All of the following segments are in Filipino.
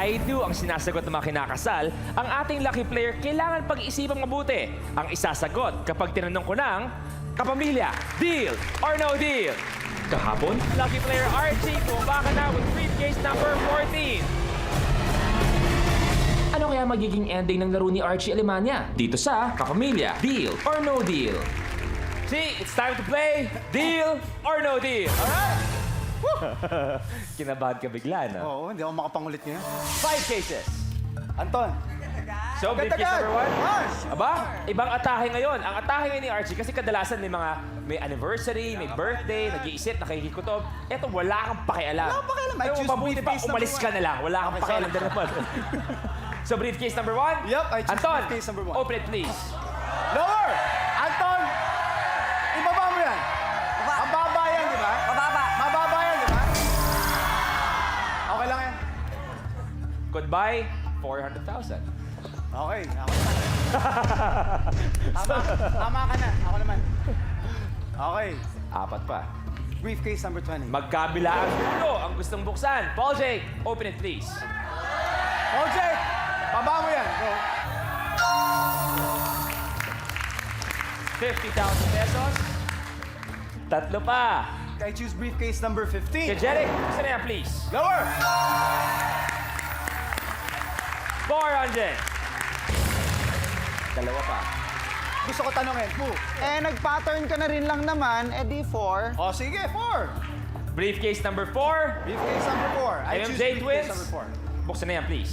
I do ang sinasagot ng mga kinakasal, ang ating lucky player kailangan pag-isipang mabuti ang isasagot kapag tinanong ko ng kapamilya, deal or no deal? Kahapon, lucky player Archie, bumaba ka na with briefcase number 14. Ano kaya magiging ending ng laro ni Archie Alemania? Dito sa Kapamilya, Deal or No Deal? See, it's time to play Deal or No Deal. Alright? Kinabahan ka bigla, no? Oo, hindi ako makapangulit ngayon. 5 cases. Anton. So, briefcase Agad-agad. number 1. Mars. Aba, ibang atahe ngayon. Ang atahe ngayon ni Archie, kasi kadalasan may anniversary, may birthday, nag-iisip, nakikikutob. Eto, wala kang pakialam. Wala akong pakialam. I Pero choose mabuti pa, briefcase number umalis ka one. na lang. Wala kang Okay, pakialam sorry. din naman. So, briefcase number 1? Yup, I choose Anton, briefcase number 1. open it please. Lower! Anton! Ibaba mo yan. Mababa yan, di ba? Mababa. Mababa yan, di ba? Okay lang yan. Goodbye, 400,000. Okay, ako naman. Tama ka na. Ako naman. Okay. Apat pa. Briefcase number 20. Magkabila ang dulo ang gustong buksan. Paul Jake, open it please. Okay! Baba mo yan, bro. 50,000 pesos. Tatlo pa. I choose briefcase number 15. Kay Jeric, buksan na yan please. Lower! 400. Dalawa pa. Gusto ko tanongin, Pu. Nag-pattern ka na rin lang naman, di 4. O, sige, 4. Briefcase number 4. Briefcase number 4. I choose MJ briefcase Twins. number 4. Buksan na yan please.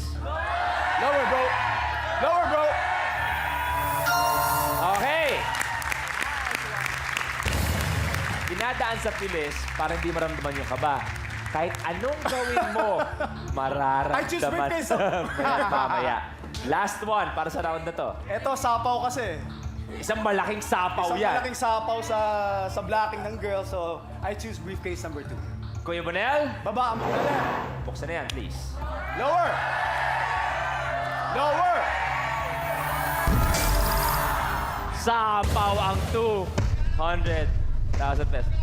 Lower, bro. Lower, bro. Okay. Dinadaan sa pilis para hindi maramdaman yung kaba. Kahit anong gawin mo, I choose mararamdaman briefcase. mamaya. Last one para sa round na to. Eto, sapaw kasi. Isang malaking sapaw Isang yan. malaking sapaw sa blocking ng girl, so I choose briefcase number 2. Kuya Bonel, Baba mo na lang. buksan na yan please. Lower! Lower! Sapaw ang 200,000 pesos.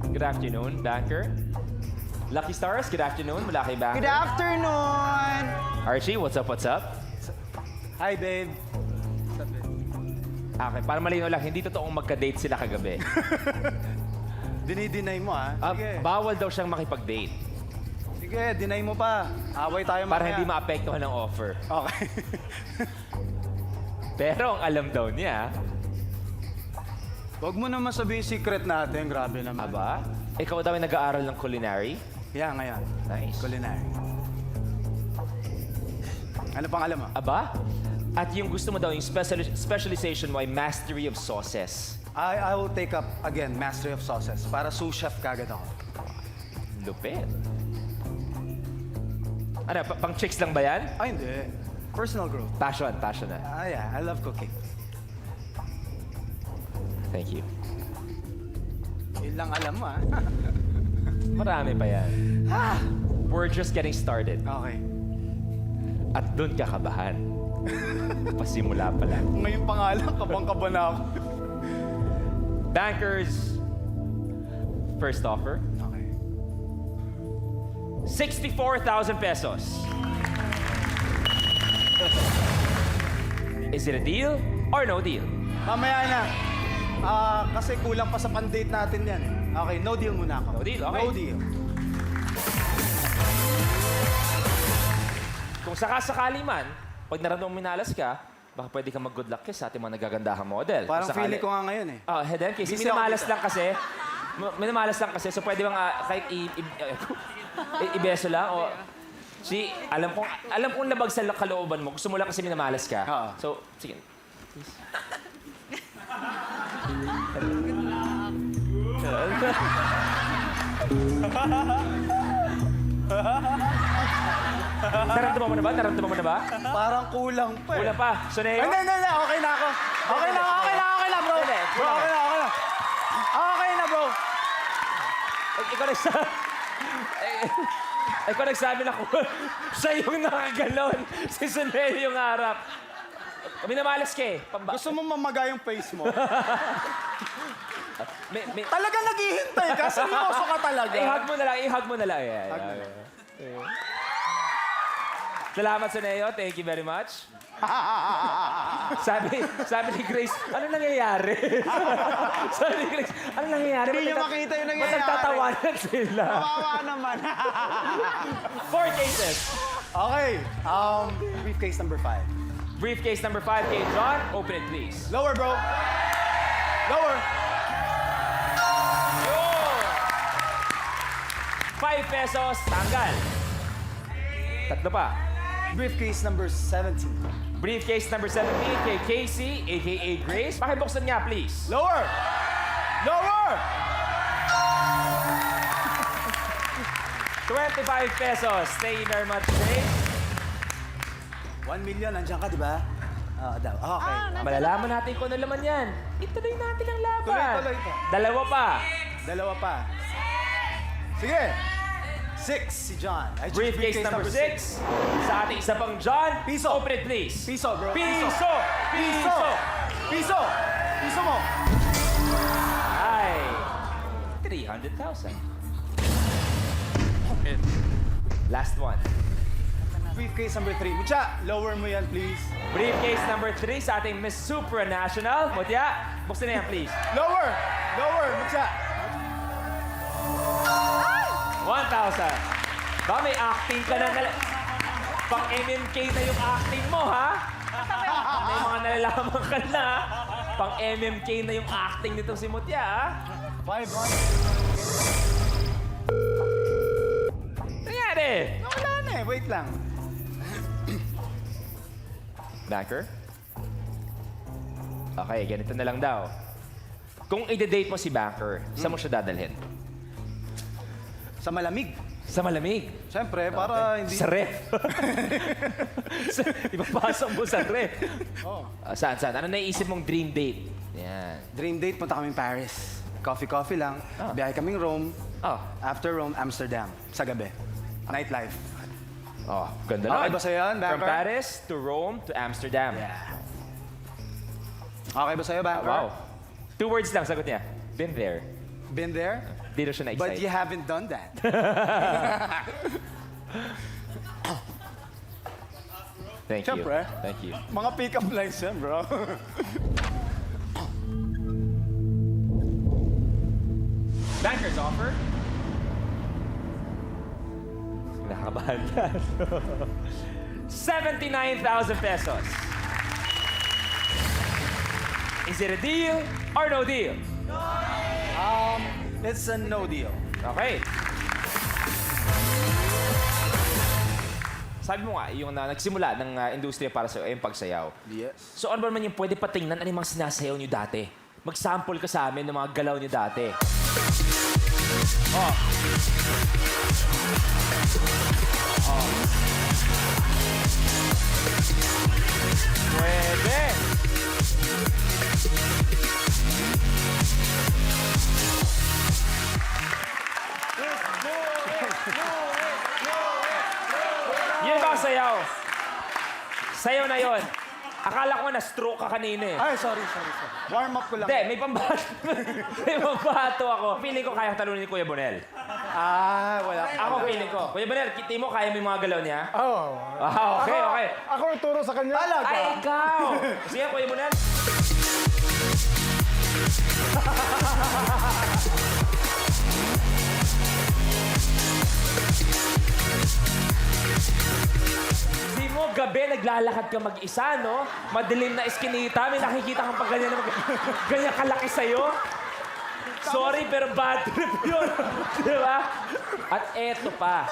Good afternoon, banker. Lucky Stars, good afternoon. Mula kay banker. Good afternoon! Archie, what's up, what's up? Hi, babe. Okay, para malinaw lang, hindi totoong magka-date sila kagabi. Dinideny mo, ha? Sige. Bawal daw siyang makipag-date Sige, deny mo pa. Away tayo mamaya. para hindi maapektuhan ng offer. Okay. Pero ang alam daw niya, Huwag mo naman sabihin secret natin. Grabe naman. aba, ikaw daw ay nag-aaral ng culinary. Yeah, ngayon. Nice. Culinary. Ano pang alam mo? Aba, at yung gusto mo daw, yung specialization mo ay mastery of sauces. I will take up, again, mastery of sauces. Para sous chef kagad ako. Lupit. Ano, pang chicks lang ba yan? Ay, hindi. Personal growth. Passion na. Yeah, I love cooking. Thank you. Yun lang alam mo, ha? Marami pa yan. We're just getting started. Okay. At doon ka kabahan. Pasimula pa lang. Ngayon pa nga lang, kabang-kaba na ako. Bankers, first offer, Okay. 64,000 pesos. Is it a deal or no deal? Mamaya na. Kasi kulang pa sa pan-date natin yan. Okay, no deal muna ako. No deal, okay. No deal. Kung sakasakali man, pag naramdaman minalas ka, baka pwede ka mag-good luck kiss sa ating mga nagagandahang model. Parang Kung sakali- feeling ko nga ngayon eh. Head case. Busy Minamalas ako dito. lang kasi. Minamalas lang kasi. So pwede bang kahit ibeso lang o... Si, alam kong labag sa kalooban mo. Gusto mo lang kasi minamalas ka. Oo. So, sige. Naramdaman mo na ba? Naramdaman mo na ba? Parang kulang pa eh. Wala pa. So, Ay, hindi. Okay na ako. Okay na, bro. Hindi, Bro, okay na. Okay na, bro. Ikaw nagsabi... Ikaw nagsabi na ko, siya yung nakagalon. Si Sunel yung harap. Kami namalas ka eh. Gusto mo mamaga yung face mo? Talagang naghihintay ka? Seryoso ka talaga? I-hug mo na lang, i-hug mo na lang. Ayan, Hug mo ayan. Salamat sa Neo. Thank you very much. Sabi ni Grace, ano nangyayari? Sabi ni Grace, ano nangyayari? Hindi niyo makita yung nangyayari. Ba't nagtatawanan sila? Kawawa naman. 4 cases. Okay. Briefcase number 5. Briefcase number 5 kay John. Open it, please. Lower, bro. Lower. 5 pesos, tanggal. Tatlo pa. Briefcase number 17. Briefcase number 17 kay Casey, a.k.a. Grace. Pakibuksan niya, please. Lower. Lower. 25 pesos. Thank you very much, Grace. 1 million, nandiyan ka, di ba? Daw. Okay. Malalaman natin kung ano laman yan. Ituloy natin ang laban. Tuloy po. Dalawa pa. Dalawa pa. Sige. 6 si John. Ay, Briefcase number 6. Sa ating isa pang John. Piso. Open it, please. Piso, bro. Piso. Piso. Piso. Piso mo. Ay. 300,000. Last one. Briefcase number 3. Mucha, lower mo yan, please. Briefcase number 3 sa ating Miss Supranational. Mutya, buksan na yan, please. Lower. Lower, Mucha. 1,000. Ba, may acting ka na. Pang MMK na yung acting mo, ha? May mga nalalaman ka na, ha? Pang MMK na yung acting nito si Mutya, ha? 500. Nangyari? Wala na eh. Wait lang. Banker? Okay, ganito na lang daw. Kung i-date mo si Banker, saan mo siya dadalhin? Sa malamig. Sa malamig. Siyempre, para hindi... Sa ref. Ipapasok mo sa ref. Oh. Saan? Ano naiisip mong dream date? Yan. Dream date, punta kaming Paris. Coffee lang. Ah. Biyahe kaming Rome. Oh, After Rome, Amsterdam. Sa gabi. Nightlife. oh, ganda Okay nun. ba sa'yo yan, From Banker? Paris to Rome to Amsterdam. Yeah. Okay ba sa'yo, Banker? Wow. 2 words lang, sagot niya. Been there. Been there? Di na siya na-excite. But you haven't done that. Thank you. Siyempre. Thank you. Mga pick-up lines yan, bro. Banker's offer. Nakakabahan ka. 79,000 pesos. Is it a deal or no deal? It's a no deal. Okay. Sabi mo nga, yung nagsimula ng industriya para sa yung pagsayaw. Yes. So ano ba naman yung pwede patingnan ano yung mga sinasayaw nyo dati? Mag-sample ka sa amin ng mga galaw nyo dati. Oh. Oh. Pwede. Yun ba ang sayaw? Sayaw na yon. Akala ko na-stroke ka kanina eh. Ay, sorry. Warm up ko lang. Hindi, may pambato. May pambato ako. Feeling ko kaya talunin ni Kuya Bonel. Wala. Ako feeling ko. Kuya Bonel, kita mo kaya mo yung mga galaw niya? Oh. Ah, okay, okay. Ako nagturo sa kanya. Talaga? Ay, ikaw! Sige, Kuya Bonel. Di mo, gabi naglalakad ka mag-isa, no? Madilim na eskinita, may nakikita kang pag ganyan, ganyan kalaki sa'yo. Sorry, pero bad trip yun. Di ba? At eto pa,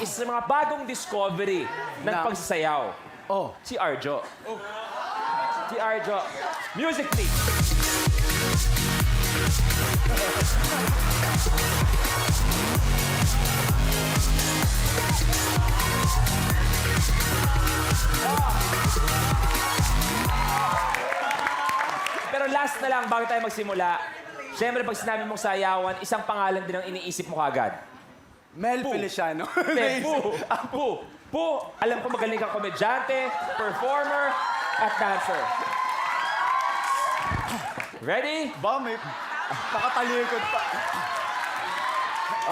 isa sa mga bagong discovery ng Na- pagsasayaw. Oh. Si Arjo. Si Arjo. Music, please. Pero last na lang, bago tayo magsimula, siyempre pag sinabi mong sayawan, isang pangalan din ang iniisip mo kagad. Mel Feliciano. Pu. Alam ko magaling kang komedyante, performer, at dancer. Ready? Ba, may Nakatalikod pa.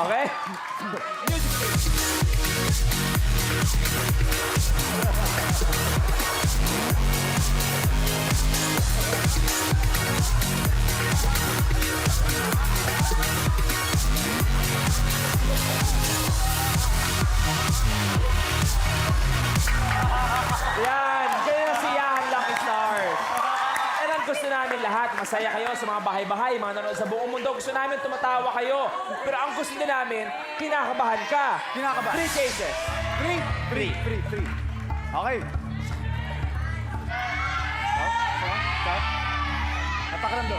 Okay? Yan, ganyan na siyahan, Lucky Stars. And ang gusto namin lahat, masaya kayo sa mga bahay-bahay, mga nanonood sa buong mundo. Gusto namin tumatawa kayo. Pero ang gusto din namin, kinakabahan ka. Kinakabahan. 3 cases. Free. Okay. Stop. Attack do.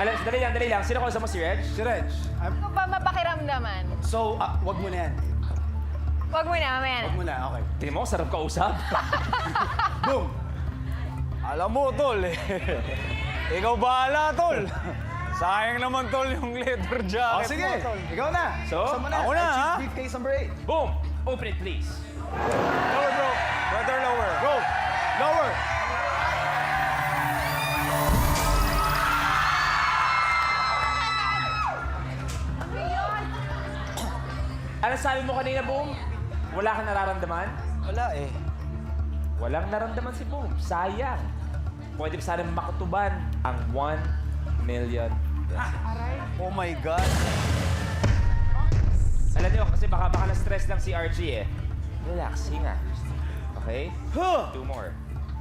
Alam, dali lang. Sino kausap mo si Reg? Si Reg. Ano ba mapakiramdaman? So, wag mo na yan. Wag mo na, mamaya na. Wag mo na, okay. Tingnan mo, sarap kausap. Boom! Alam mo, tol, ikaw bahala, tol. Sayang naman, tol, yung leather jacket Oh, sige. mo, tol. Ikaw na. So, Sama na. ako na, I choose ha? briefcase number 8. Boom! Open it, please. Lower, bro. Better lower. Go. Lower. Ano sabi mo kanina, Boom? Wala kang nararamdaman? Wala eh. Walang naramdaman si Boom. Sayang. Pwede pa sana makutuban ang 1 million. Oh my God. Alam niyo, kasi baka na-stress lang si RG eh. Relax, hinga. Okay? Huh. 2 more.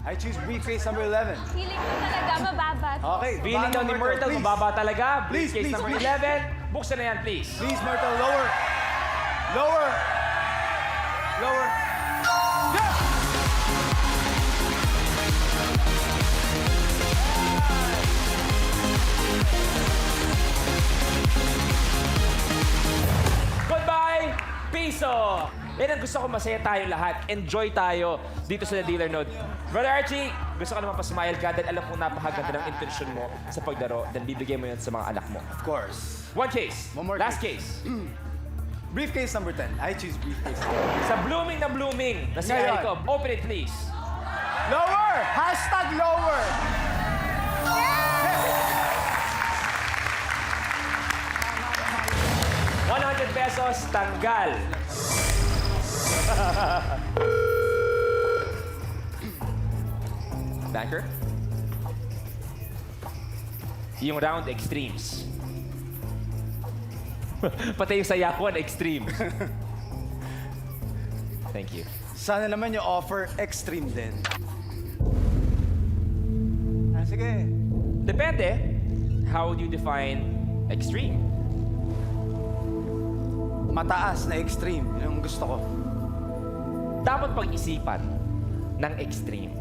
I choose briefcase number 11. Feeling ko talaga mababa. Okay. Feeling daw ni Myrtle, please. mababa talaga. Please, Briefcase please, number please. 11. Buksan na yan, please. Please, Myrtle, lower. Lower. Lower. Yeah! Goodbye, piso! Yan ang gusto ko, masaya tayo lahat. Enjoy tayo dito sa The Dealer Node. Brother Archie, gusto ko naman pa-smile ka dahil alam kong napakaganda ng intensyon mo sa paglaro dahil bibigay mo yan sa mga anak mo. Of course. 1 case. One more Last case. Briefcase number 10. I choose briefcase. Sa blooming na si Ngayon. Aiko. Open it, please. Lower! Hashtag lower! 100 pesos, tanggal. Banker? Yung round extremes. Pati yung sayawan, extreme. Thank you. Sana naman yung offer extreme din. Ah, sige. Depende. How would you define extreme? Mataas na extreme. Yun ang gusto ko. Dapat pag-isipan ng extreme.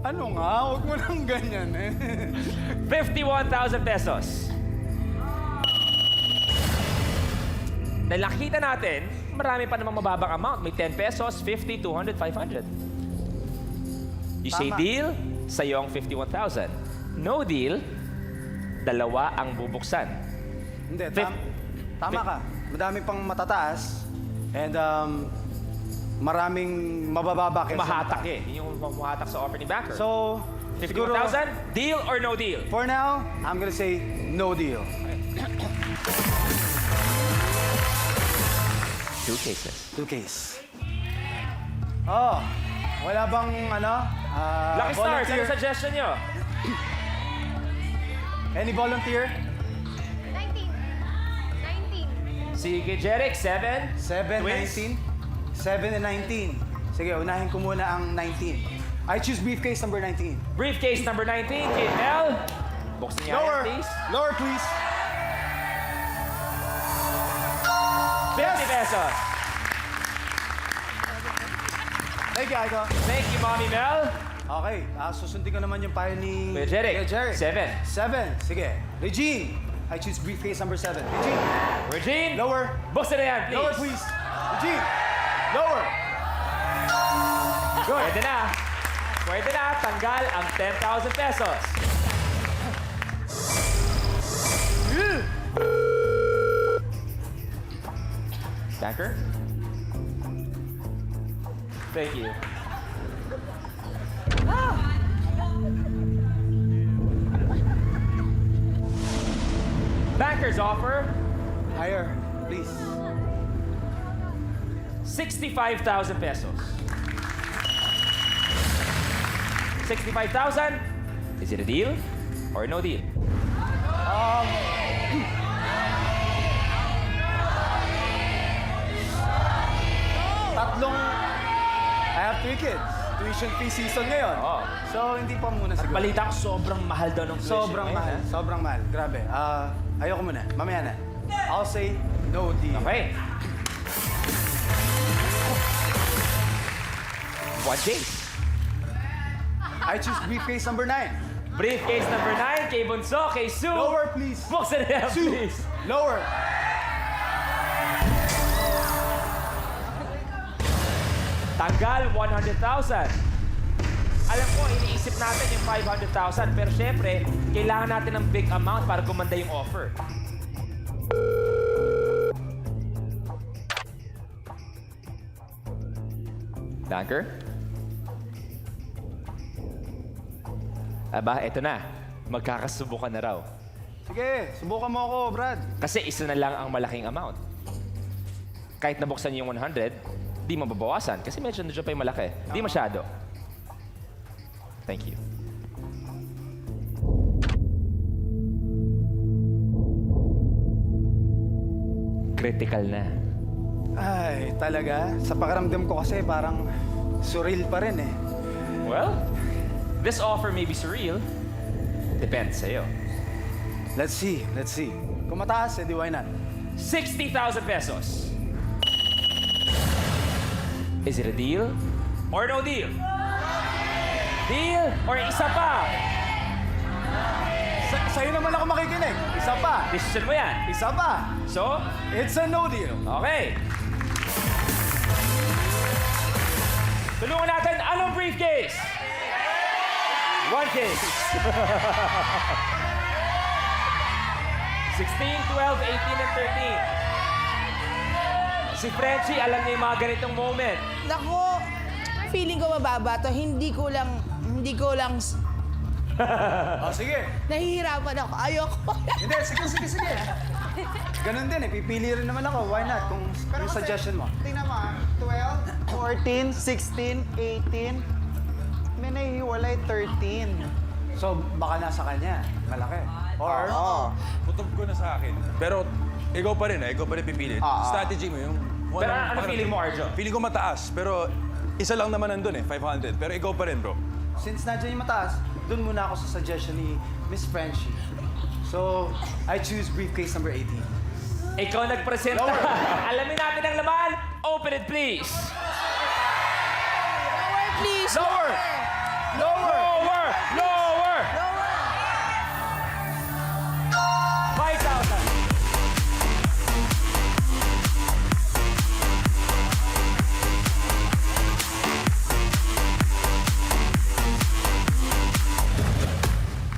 Ano nga? Huwag mo nang ganyan eh. 51,000 pesos. Dahil nakita natin, marami pa namang mababang amount. May 10 pesos, 50, 200, 500. You say Tama. deal, sa'yo ang 51,000. No deal, dalawa ang bubuksan. Hindi, Fif- tama ka. Madami pang matataas. And maraming mabababa kaysa Mahatak mataas. eh. Yun yung mahatak sa offer ni Backer. So, siguro, 51,000, deal or no deal? for now, I'm gonna say no deal. 2 cases. 2 case. Oh, wala bang Lucky Stars, volunteer? ano suggestion nyo? Any volunteer? 19. 19. Si Jeric, 7. 7, Twins? 19. 7 and 19. Sige, unahin ko muna ang 19. I choose briefcase number 19. Briefcase number 19, Kid Mel. Buksan niya Lower. yan, please. Lower, please. 50 pesos. Thank you, Aiko. Thank you, Mommy Mel. Okay, susundin ko naman yung payo ni... Kuya Jeric, Kuya Jeric. 7. 7, sige. Regine, I choose briefcase number 7. Regine, Regine, lower. buksan na yan, please. Lower, please. Regine, lower. Good. Pwede na. Pwede na. Tanggal ang 10,000 pesos. Banker? Thank you. Bankers offer Higher, please. 65,000 pesos. 65,000. Is it a deal or no deal? I have 3 kids. Tuition fee season ngayon. Oo. So, hindi pa muna siguro. Balita ko sobrang mahal daw ng tuition Sobrang ngayon, mahal. ha? Sobrang mahal. Grabe. Ayoko muna. Mamaya na. I'll say no deal. Okay. What case? I choose briefcase number 9. Briefcase number 9 kay Bunso, kay Sue. Lower, please. Buksan na yan, Sue, please. lower. Tanggal 100,000. Alam ko, iniisip natin yung 500,000. Pero syempre, kailangan natin ng big amount para gumanda yung offer. Banker? Aba, eto na. Magkakasubukan na raw. Sige, subukan mo ako, Brad. Kasi isa na lang ang malaking amount. Kahit nabuksan niyo yung 100, di mababawasan. Kasi medyo nandiyan pa yung malaki. Di masyado. Thank you. Critical na. Ay, talaga? Sa pakiramdam ko kasi parang surreal pa rin eh. Well, this offer may be surreal. Depends sa'yo. Let's see, let's see. Kung mataas, edi why not? 60,000 pesos. Is it a deal or no deal? Deal or isa pa? Sa'yo naman ako makikinig. Isa pa. Decision mo yan. Isa pa. So, It's a no deal. okay. Tulungan natin, anong briefcase? One case. 16, 12, 18, and 13. Si Frenchie, alam niya yung mga ganitong moment. Nako, feeling ko mababa to. Hindi ko lang Oh, sige. nahihirapan ako. Ayoko. Hindi, sige. Ganun din eh. Pipili rin naman ako. Why not? Kung yung suggestion mo. Tingnan mo, 12, 14, 16, 18. May nahihiwalay 13. So, baka nasa kanya. Malaki. Or, Kutob ko na sa akin. Pero ikaw pa rin, ikaw pa rin pipili. Strategy mo yung... Pero ano feeling mo, Arjo? Feeling ko mataas, pero isa lang naman nandun 500. Pero ikaw pa rin, bro. since nandiyan yung mataas, dun muna ako sa suggestion ni Miss Frenchie. So, I choose briefcase number 18. Ikaw nagpresenta. Alamin natin ang laman. Open it, please. Lower, please. Lower! Lower! Lower! 5,000.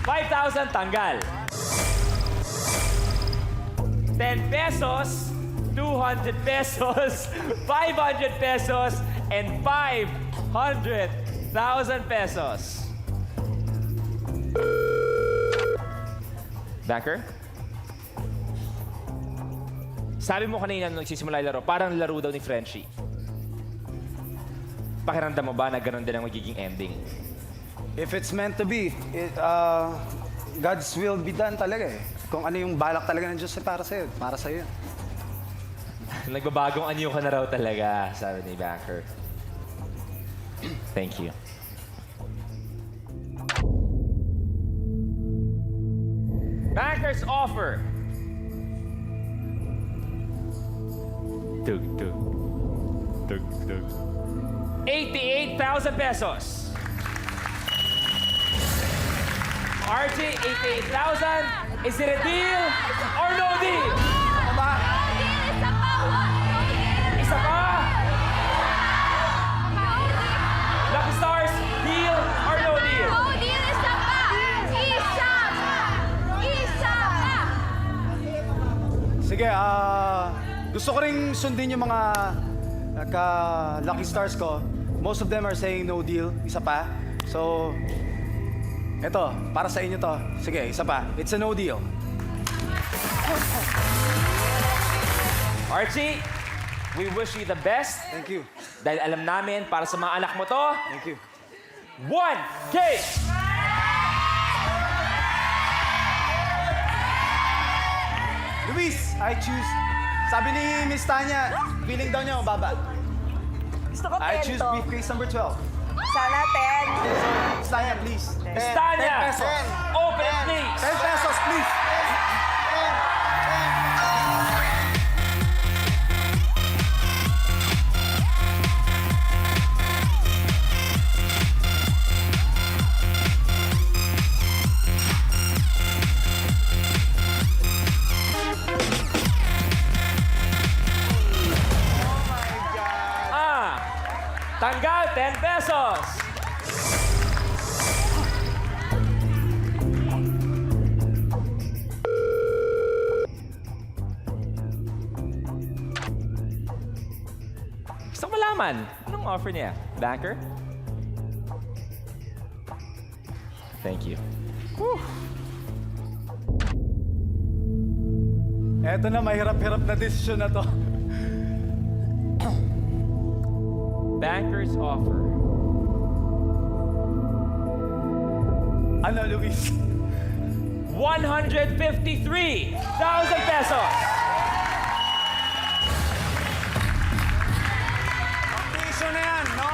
$5,000 tanggal. 10 pesos, 200 pesos, 500 pesos, and 500,000 pesos. Banker? Sabi mo kanina nung nagsisimula yung laro, parang laro daw ni Frenchie. Pakiramdam mo ba na ganun din ang magiging ending? If it's meant to be, God's will be done talaga eh. Kung ano yung balak talaga ng Diyos para sa'yo, para sa'yo. Nagbabagong anyo ka na raw talaga, sabi ni Banker. Thank you. Banker's offer. Tug, tug. Tug, tug. 88,000 pesos. RJ, 88,000. Is it a deal or no deal? Isa pa? Lucky Stars, deal or no deal? Sige, gusto ko ring sundin yung mga Lucky Stars ko. Most of them are saying no deal. Isa pa. So, eto, para sa inyo to. Sige, isa pa. It's a no deal. Archie, we wish you the best. Thank you. Dahil alam namin, para sa mga anak mo to, Thank you. 1K! Luis, I choose. Sabi ni Miss Tanya, feeling daw niya mababa. Gusto ko 10 I choose to. briefcase number 12. Sana 10. Miss Tanya, please. Tanya, 10 pesos. open it please. 10 pesos, please. Tanggal 10 pesos. Gusto ko malaman, anong offer niya? Banker? Thank you. Eto na, mahirap-hirap na desisyon na to. Banker's offer. Ano, Luis? 153,000 pesos. Piso na yan, no?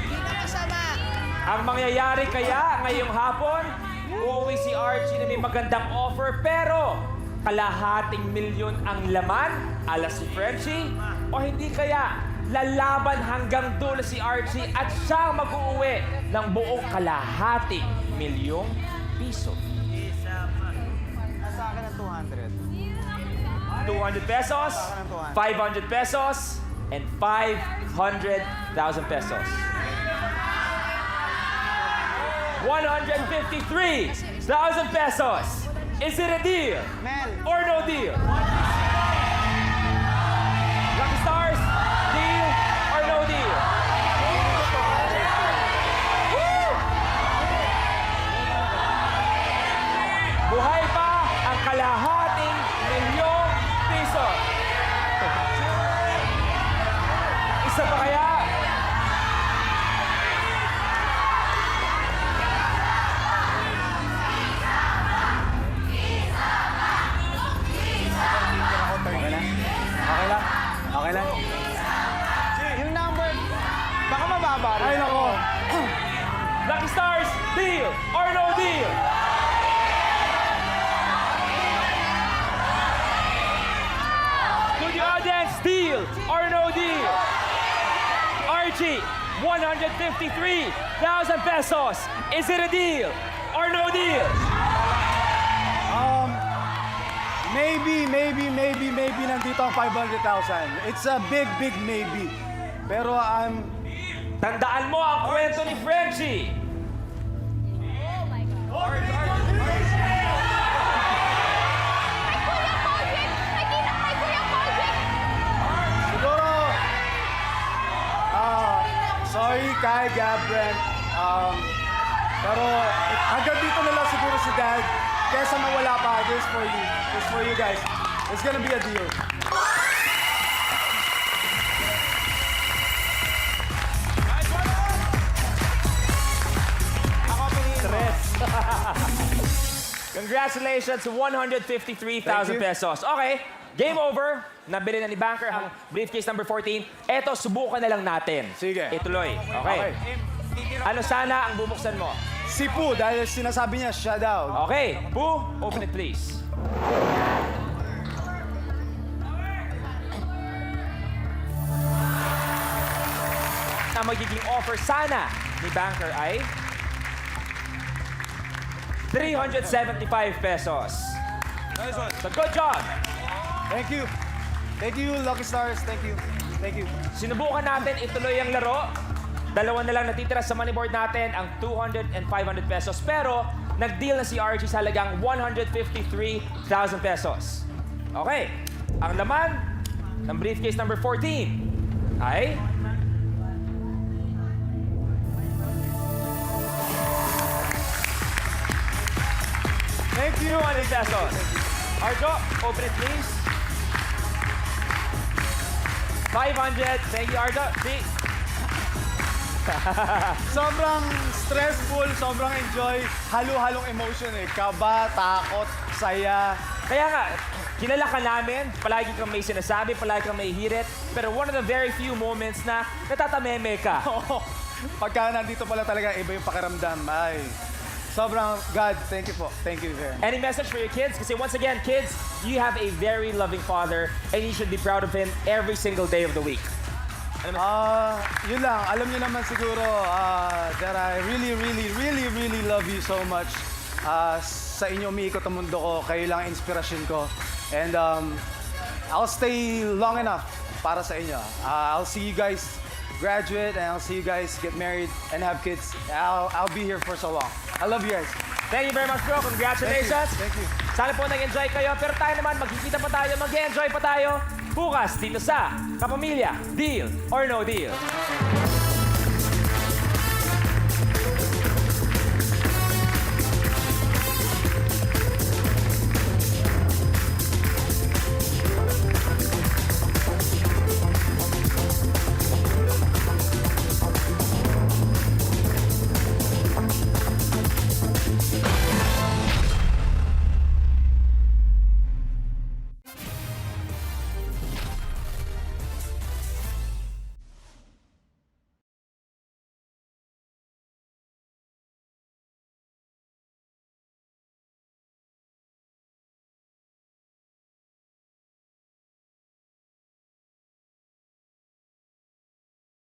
Hindi na masama. Ang mangyayari kaya ngayong hapon, uuwi si Archie na may magandang offer pero kalahating milyon ang laman, ala si Frenchie, o hindi kaya lalaban hanggang dulo si Archie at siya mag-uuwi ng buong kalahating milyong piso. Sa akin ang 200. 200 pesos, 500 pesos, and 500,000 pesos. 153,000 pesos. Is it a deal Mel. or no deal? Lucky Stars, deal or no deal? Woo! Buhay pa ang kalahating milyong piso. Isa pa kaya? Okay lang. Okay lang. Yung number, baka mababa rin. Ay, nako. Lucky Stars, deal or no deal? To the audience, deal or no deal? Archie, 153,000 pesos. Is it a deal or no deal? Maybe nandito ang 500,000. It's a big maybe. Pero Tandaan mo ang kwento ni Frenchie. siguro, sorry kay Gabren. Pero hanggang dito na lang siguro si Dad. Kesa mawala pa, this for you. This for you guys. It's gonna be a deal. Congratulations, 153,000 pesos. Okay, game over. Nabili na ni Banker ang briefcase number 14. Eto, subukan na lang natin. Sige. Ituloy. Okay. Ano sana ang bubuksan mo? Si Poo, dahil sinasabi niya, siya daw. Okay, Boo, open it please. Ang magiging offer sana ni Banker ay 375 pesos. Nice one. So good job! Thank you. Thank you, Lucky Stars. Thank you. Thank you. Sinubukan natin ituloy ang laro. Dalawa na lang natitira sa money board natin, ang 200 and 500 pesos. Pero, nag-deal na si Archie sa halagang 153,000 pesos. Okay, ang laman ng briefcase number 14 ay... Thank 200 pesos. Arjo, open it please. 500. Thank you, Arjo. See? Sobrang stressful, sobrang enjoy. Halo-halong emotion eh. Kaba, takot, saya. Kaya nga, kilala ka namin, palagi kang may sinasabi, palagi kang may hirit, pero one of the very few moments na natatameme ka. Oo. Pagka nandito pala talaga, iba yung pakiramdam. Ay, sobrang, God, thank you po. Thank you very much. Any message for your kids? Kasi once again, kids, you have a very loving father and you should be proud of him every single day of the week. Yun lang. Alam niyo naman siguro that I really, really, really, really love you so much. Sa inyo umiikot ang mundo ko. Kayo lang ang inspirasyon ko. And I'll stay long enough para sa inyo. I'll see you guys graduate and I'll see you guys get married and have kids. I'll be here for so long. I love you guys. Thank you very much, bro. Congratulations. Thank you. Sana po nag-enjoy kayo. Pero tayo naman, magkikita pa tayo, mag-enjoy pa tayo. Bukas, dito sa Kapamilya, Deal or No Deal.